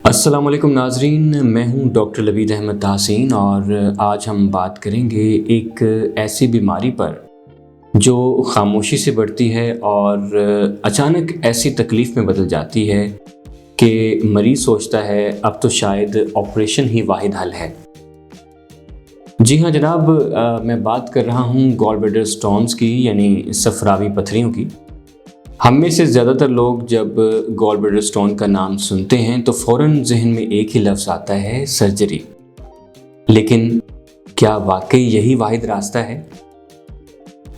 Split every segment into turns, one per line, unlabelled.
السلام علیکم ناظرین، میں ہوں ڈاکٹر لبید احمد تحسین اور آج ہم بات کریں گے ایک ایسی بیماری پر جو خاموشی سے بڑھتی ہے اور اچانک ایسی تکلیف میں بدل جاتی ہے کہ مریض سوچتا ہے اب تو شاید آپریشن ہی واحد حل ہے۔ جی ہاں جناب، میں بات کر رہا ہوں گال بلیڈر سٹونز کی، یعنی صفراوی پتھریوں کی۔ ہم میں سے زیادہ تر لوگ جب گال بلیڈر سٹون کا نام سنتے ہیں تو فوراً ذہن میں ایک ہی لفظ آتا ہے: سرجری۔ لیکن کیا واقعی یہی واحد راستہ ہے؟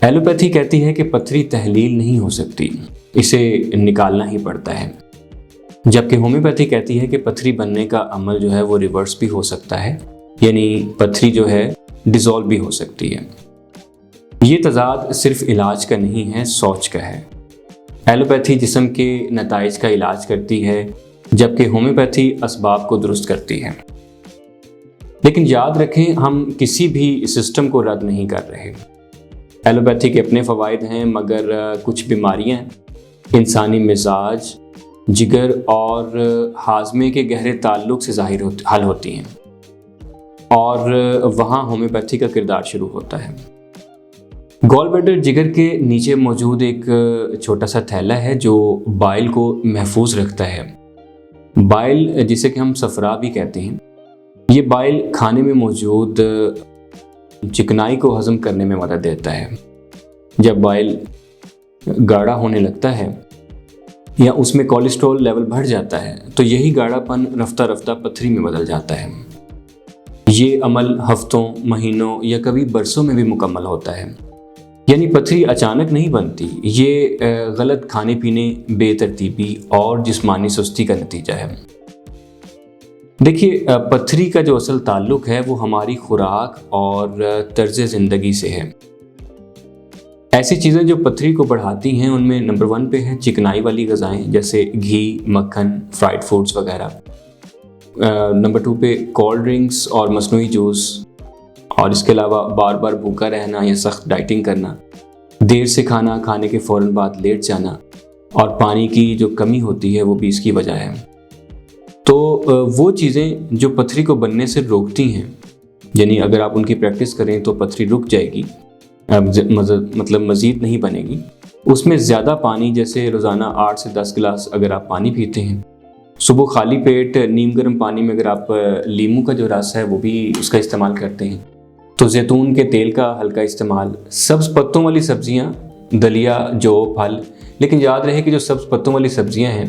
ایلوپیتھی کہتی ہے کہ پتھری تحلیل نہیں ہو سکتی، اسے نکالنا ہی پڑتا ہے، جبکہ ہومیوپیتھی کہتی ہے کہ پتھری بننے کا عمل جو ہے وہ ریورس بھی ہو سکتا ہے، یعنی پتھری جو ہے ڈیزولو بھی ہو سکتی ہے۔ یہ تضاد صرف علاج کا نہیں ہے، سوچ کا ہے۔ ایلوپیتھی جسم کے نتائج کا علاج کرتی ہے، جبکہ ہومیوپیتھی اسباب کو درست کرتی ہے۔ لیکن یاد رکھیں، ہم کسی بھی سسٹم کو رد نہیں کر رہے۔ ایلوپیتھی کے اپنے فوائد ہیں، مگر کچھ بیماریاں انسانی مزاج، جگر اور ہاضمے کے گہرے تعلق سے حل ہوتی ہیں، اور وہاں ہومیوپیتھی کا کردار شروع ہوتا ہے۔ گال بلیڈر جگر کے نیچے موجود ایک چھوٹا سا تھیلا ہے جو بائل کو محفوظ رکھتا ہے۔ بائل، جسے کہ ہم صفرا بھی کہتے ہیں، یہ بائل کھانے میں موجود چکنائی کو ہضم کرنے میں مدد دیتا ہے۔ جب بائل گاڑھا ہونے لگتا ہے یا اس میں کولیسٹرول لیول بڑھ جاتا ہے تو یہی گاڑھا پن رفتہ رفتہ پتھری میں بدل جاتا ہے۔ یہ عمل ہفتوں، مہینوں یا کبھی برسوں میں بھی مکمل ہوتا ہے۔ یعنی پتھری اچانک نہیں بنتی، یہ غلط کھانے پینے، بے ترتیبی اور جسمانی سستی کا نتیجہ ہے۔ دیکھیے، پتھری کا جو اصل تعلق ہے وہ ہماری خوراک اور طرز زندگی سے ہے۔ ایسی چیزیں جو پتھری کو بڑھاتی ہیں ان میں نمبر 1 پہ ہے چکنائی والی غذائیں، جیسے گھی، مکھن، فرائڈ فوڈز وغیرہ۔ نمبر 2 پہ کولڈ ڈرنکس اور مصنوعی جوس، اور اس کے علاوہ بار بار بھوکا رہنا یا سخت ڈائٹنگ کرنا، دیر سے کھانا، کھانے کے فوراً بعد لیٹ جانا، اور پانی کی جو کمی ہوتی ہے وہ بھی اس کی وجہ ہے۔ تو وہ چیزیں جو پتھری کو بننے سے روکتی ہیں، یعنی اگر آپ ان کی پریکٹس کریں تو پتھری رک جائے گی، مطلب مزید نہیں بنے گی۔ اس میں زیادہ پانی، جیسے روزانہ 8 سے 10 گلاس اگر آپ پانی پیتے ہیں، صبح خالی پیٹ نیم گرم پانی میں اگر آپ لیموں کا جو رس ہے وہ بھی اس کا استعمال کرتے ہیں، تو زیتون کے تیل کا ہلکا استعمال، سبز پتوں والی سبزیاں، دلیا، جو پھل۔ لیکن یاد رہے کہ جو سبز پتوں والی سبزیاں ہیں،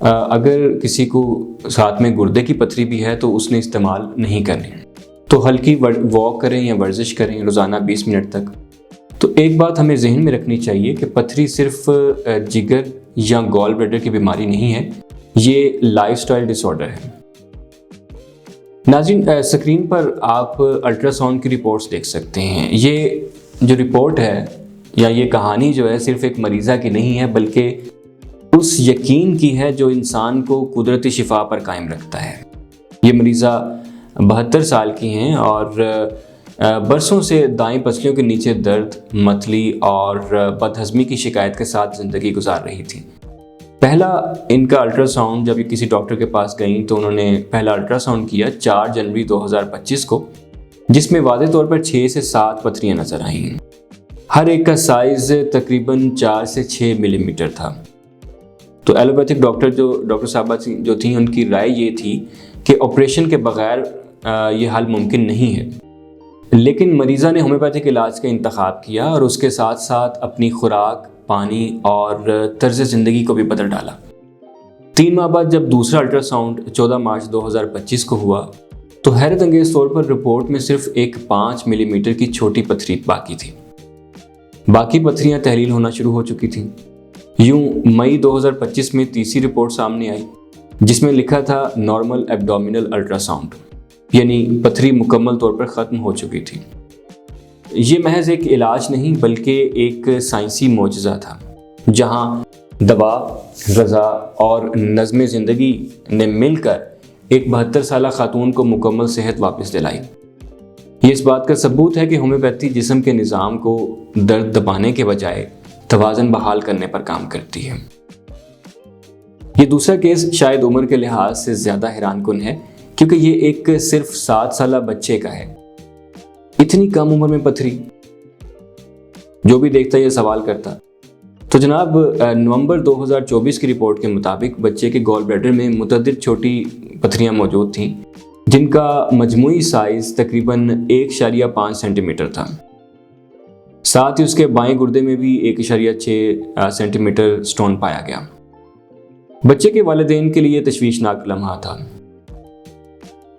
اگر کسی کو ساتھ میں گردے کی پتھری بھی ہے تو اس نے استعمال نہیں کرنی۔ تو ہلکی واک کریں یا ورزش کریں روزانہ 20 منٹ تک۔ تو ایک بات ہمیں ذہن میں رکھنی چاہیے کہ پتھری صرف جگر یا گال بلیڈر کی بیماری نہیں ہے، یہ لائف سٹائل ڈس آرڈر ہے۔ ناظرین، اسکرین پر آپ الٹرا ساؤنڈ کی رپورٹس دیکھ سکتے ہیں۔ یہ جو رپورٹ ہے یا یہ کہانی جو ہے صرف ایک مریضہ کی نہیں ہے، بلکہ اس یقین کی ہے جو انسان کو قدرتی شفا پر قائم رکھتا ہے۔ یہ مریضہ 72 سال کی ہیں اور برسوں سے دائیں پسلیوں کے نیچے درد، متلی اور بدہضمی کی شکایت کے ساتھ زندگی گزار رہی تھی۔ پہلا ان کا الٹرا ساؤنڈ، جب یہ کسی ڈاکٹر کے پاس گئیں تو انہوں نے پہلا الٹرا ساؤنڈ کیا 4 جنوری 2025 کو، جس میں واضح طور پر 6 سے 7 پتھریاں نظر آئیں۔ ہر ایک کا سائز تقریباً 4 سے 6 ملی میٹر تھا۔ تو ایلوپیتھک ڈاکٹر صاحبہ جو تھیں، ان کی رائے یہ تھی کہ آپریشن کے بغیر یہ حل ممکن نہیں ہے۔ لیکن مریضہ نے ہومیوپیتھک علاج کا انتخاب کیا اور اس کے ساتھ ساتھ اپنی خوراک، پانی اور طرز زندگی کو بھی بدل ڈالا۔ 3 ماہ بعد جب دوسرا الٹرا ساؤنڈ 14 مارچ 2025 کو ہوا تو حیرت انگیز طور پر رپورٹ میں صرف ایک 5 ملی میٹر کی چھوٹی پتھری باقی تھی، باقی پتھریاں تحلیل ہونا شروع ہو چکی تھیں۔ یوں مئی 2025 میں تیسری رپورٹ سامنے آئی جس میں لکھا تھا نارمل ایبڈومینل الٹرا ساؤنڈ، یعنی پتھری مکمل طور پر ختم ہو چکی تھی۔ یہ محض ایک علاج نہیں بلکہ ایک سائنسی معجزہ تھا، جہاں دوا، رضا اور نظم زندگی نے مل کر ایک 72 سالہ خاتون کو مکمل صحت واپس دلائی۔ یہ اس بات کا ثبوت ہے کہ ہومیوپیتھی جسم کے نظام کو درد دبانے کے بجائے توازن بحال کرنے پر کام کرتی ہے۔ یہ دوسرا کیس شاید عمر کے لحاظ سے زیادہ حیران کن ہے، کیونکہ یہ ایک صرف 7 سالہ بچے کا ہے۔ اتنی کم عمر میں پتھری، جو بھی دیکھتا یہ سوال کرتا۔ تو جناب نومبر 2024 کی رپورٹ کے مطابق بچے کے گال بلیڈر میں متعدد چھوٹی پتھریاں موجود تھیں، جن کا مجموعی سائز تقریباً 1.5 سینٹی میٹر تھا۔ ساتھ ہی اس کے بائیں گردے میں بھی 1.6 سینٹی میٹر سٹون پایا گیا۔ بچے کے والدین کے لیے تشویشناک لمحہ تھا،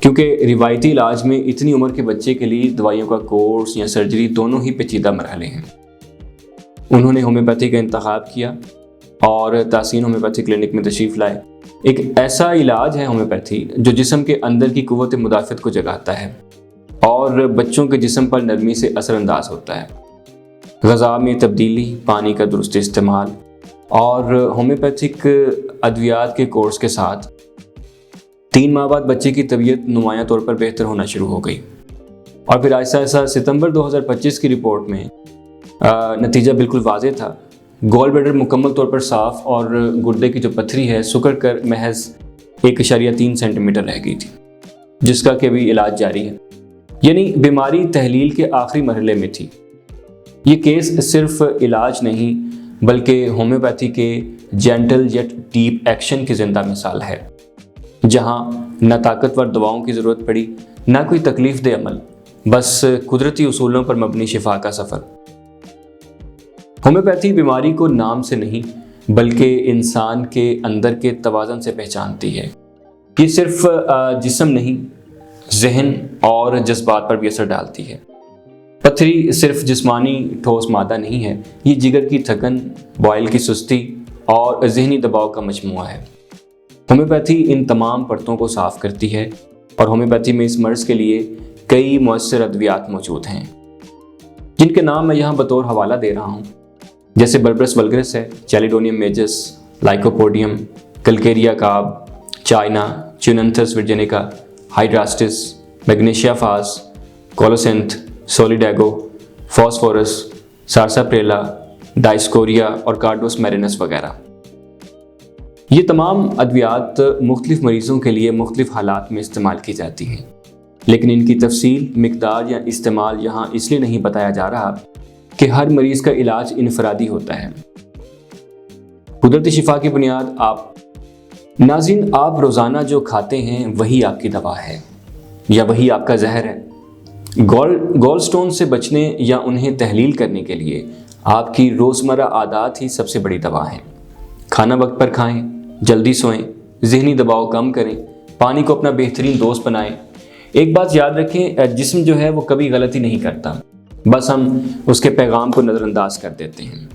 کیونکہ روایتی علاج میں اتنی عمر کے بچے کے لیے دوائیوں کا کورس یا سرجری دونوں ہی پیچیدہ مرحلے ہیں۔ انہوں نے ہومیوپیتھی کا انتخاب کیا اور تحسین ہومیوپیتھی کلینک میں تشریف لائے۔ ایک ایسا علاج ہے ہومیوپیتھی جو جسم کے اندر کی قوت مدافعت کو جگاتا ہے اور بچوں کے جسم پر نرمی سے اثر انداز ہوتا ہے۔ غذا میں تبدیلی، پانی کا درست استعمال اور ہومیوپیتھک ادویات کے کورس کے ساتھ 3 ماہ بعد بچے کی طبیعت نمایاں طور پر بہتر ہونا شروع ہو گئی، اور پھر آہستہ آہستہ ستمبر 2025 کی رپورٹ میں نتیجہ بالکل واضح تھا۔ گال بلیڈر مکمل طور پر صاف اور گردے کی جو پتھری ہے سکڑ کر محض 1.3 سینٹی میٹر رہ گئی تھی، جس کا کہ ابھی علاج جاری ہے، یعنی بیماری تحلیل کے آخری مرحلے میں تھی۔ یہ کیس صرف علاج نہیں بلکہ ہومیوپیتھی کے جینٹل یٹ ڈیپ ایکشن کی زندہ مثال ہے، جہاں نہ طاقتور دواؤں کی ضرورت پڑی، نہ کوئی تکلیف دہ عمل، بس قدرتی اصولوں پر مبنی شفا کا سفر۔ ہومیوپیتھی بیماری کو نام سے نہیں بلکہ انسان کے اندر کے توازن سے پہچانتی ہے۔ یہ صرف جسم نہیں، ذہن اور جذبات پر بھی اثر ڈالتی ہے۔ پتھری صرف جسمانی ٹھوس مادہ نہیں ہے، یہ جگر کی تھکن، بوائل کی سستی اور ذہنی دباؤ کا مجموعہ ہے۔ ہومیوپیتھی ان تمام پرتوں کو صاف کرتی ہے، اور ہومیوپیتھی میں اس مرض کے لیے کئی مؤثر ادویات موجود ہیں، جن کے نام میں یہاں بطور حوالہ دے رہا ہوں، جیسے بربرس ولگرس ہے، چیلیڈونیم میجس، لائکوپوڈیم، کلکیریا کاب، چائنا، چیوننتھس ورجینیکا، ہائیڈراسٹس، میگنیشیا فاس، کولوسینتھ، سولیڈیگو، فاسفورس، سارساپریلا، ڈائسکوریا اور کارڈوس میرینس وغیرہ۔ یہ تمام ادویات مختلف مریضوں کے لیے مختلف حالات میں استعمال کی جاتی ہیں، لیکن ان کی تفصیل، مقدار یا استعمال یہاں اس لیے نہیں بتایا جا رہا کہ ہر مریض کا علاج انفرادی ہوتا ہے۔ قدرتی شفا کی بنیاد ناظرین، آپ روزانہ جو کھاتے ہیں وہی آپ کی دوا ہے یا وہی آپ کا زہر ہے۔ گال سٹون سے بچنے یا انہیں تحلیل کرنے کے لیے آپ کی روزمرہ عادات ہی سب سے بڑی دوا ہیں۔ کھانا وقت پر کھائیں، جلدی سوئیں، ذہنی دباؤ کم کریں، پانی کو اپنا بہترین دوست بنائیں۔ ایک بات یاد رکھیں، جسم جو ہے وہ کبھی غلطی نہیں کرتا، بس ہم اس کے پیغام کو نظر انداز کر دیتے ہیں۔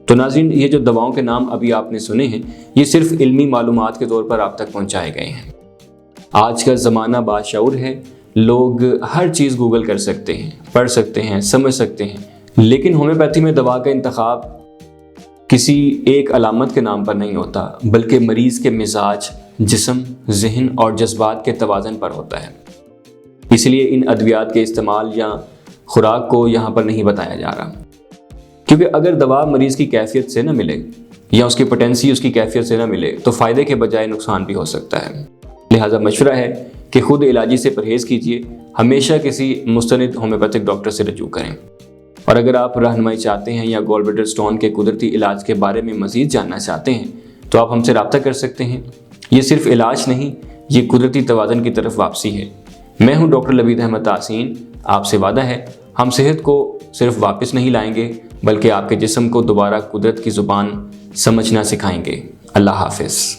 تو ناظرین، یہ جو دواؤں کے نام ابھی آپ نے سنے ہیں، یہ صرف علمی معلومات کے طور پر آپ تک پہنچائے گئے ہیں۔ آج کا زمانہ باشعور ہے، لوگ ہر چیز گوگل کر سکتے ہیں، پڑھ سکتے ہیں، سمجھ سکتے ہیں، لیکن ہومیوپیتھی میں دوا کا انتخاب کسی ایک علامت کے نام پر نہیں ہوتا، بلکہ مریض کے مزاج، جسم، ذہن اور جذبات کے توازن پر ہوتا ہے۔ اس لیے ان ادویات کے استعمال یا خوراک کو یہاں پر نہیں بتایا جا رہا، کیونکہ اگر دوا مریض کی کیفیت سے نہ ملے یا اس کی پوٹینسی اس کی کیفیت سے نہ ملے تو فائدے کے بجائے نقصان بھی ہو سکتا ہے۔ لہٰذا مشورہ ہے کہ خود علاجی سے پرہیز کیجیے، ہمیشہ کسی مستند ہومیوپیتھک ڈاکٹر سے رجوع کریں۔ اور اگر آپ رہنمائی چاہتے ہیں یا گال بلیڈر سٹون کے قدرتی علاج کے بارے میں مزید جاننا چاہتے ہیں تو آپ ہم سے رابطہ کر سکتے ہیں۔ یہ صرف علاج نہیں، یہ قدرتی توازن کی طرف واپسی ہے۔ میں ہوں ڈاکٹر لبید احمد تحسین، آپ سے وعدہ ہے ہم صحت کو صرف واپس نہیں لائیں گے بلکہ آپ کے جسم کو دوبارہ قدرت کی زبان سمجھنا سکھائیں گے۔ اللہ حافظ۔